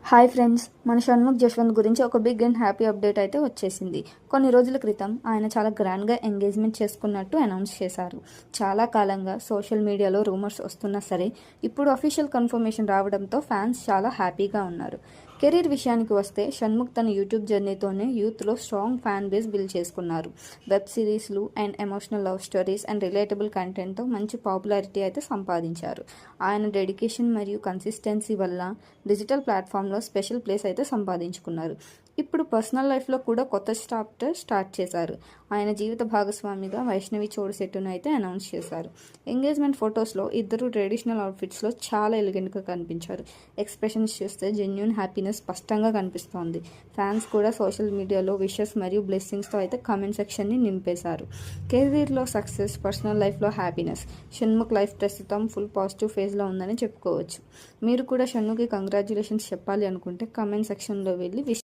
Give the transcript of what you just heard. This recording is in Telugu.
హాయ్ ఫ్రెండ్స్, మన షణ్ముఖ్ జశ్వంత్ గురించి ఒక బిగ్ అండ్ హ్యాపీ అప్డేట్ అయితే వచ్చేసింది. కొన్ని రోజుల క్రితం ఆయన చాలా గ్రాండ్గా ఎంగేజ్మెంట్ చేసుకున్నట్టు అనౌన్స్ చేశారు. చాలా కాలంగా సోషల్ మీడియాలో రూమర్స్ వస్తున్నా సరే ఇప్పుడు అఫీషియల్ కన్ఫర్మేషన్ రావడంతో ఫ్యాన్స్ చాలా హ్యాపీగా ఉన్నారు. కెరీర్ విషయానికి వస్తే షణ్ముఖ్ తన యూట్యూబ్ జర్నీతోనే యూత్లో స్ట్రాంగ్ ఫ్యాన్ బేస్ బిల్డ్ చేసుకున్నారు. వెబ్ సిరీస్లు and emotional love stories and relatable కంటెంట్తో మంచి పాపులారిటీ అయితే సంపాదించారు. ఆయన డెడికేషన్ మరియు కన్సిస్టెన్సీ వల్ల డిజిటల్ ప్లాట్ఫామ్లో స్పెషల్ ప్లేస్ అయితే సంపాదించుకున్నారు. ఇప్పుడు పర్సనల్ లైఫ్లో కూడా కొత్త చాప్టర్ స్టార్ట్ చేశారు. ఆయన జీవిత భాగస్వామిగా వైష్ణవి చోడుశెట్టును అయితే అనౌన్స్ చేశారు. ఎంగేజ్మెంట్ ఫొటోస్లో ఇద్దరు ట్రెడిషనల్ అవుట్ఫిట్స్లో చాలా ఎలిగెంట్గా కనిపించారు. ఎక్స్ప్రెషన్స్ చూస్తే జెన్యూన్ హ్యాపీనెస్ స్పష్టంగా కనిపిస్తోంది. ఫ్యాన్స్ కూడా సోషల్ మీడియాలో విషెస్ మరియు బ్లెస్సింగ్స్తో అయితే కామెంట్ సెక్షన్ని నింపేశారు. కెరీర్లో సక్సెస్, పర్సనల్ లైఫ్లో హ్యాపీనెస్, షణ్ముఖ్ లైఫ్ ప్రస్తుతం ఫుల్ పాజిటివ్ ఫేజ్లో ఉందని చెప్పుకోవచ్చు. మీరు కూడా షణ్ముఖ్కి కంగ్రాచ్యులేషన్స్ చెప్పాలి అనుకుంటే కామెంట్ సెక్షన్లో వెళ్ళి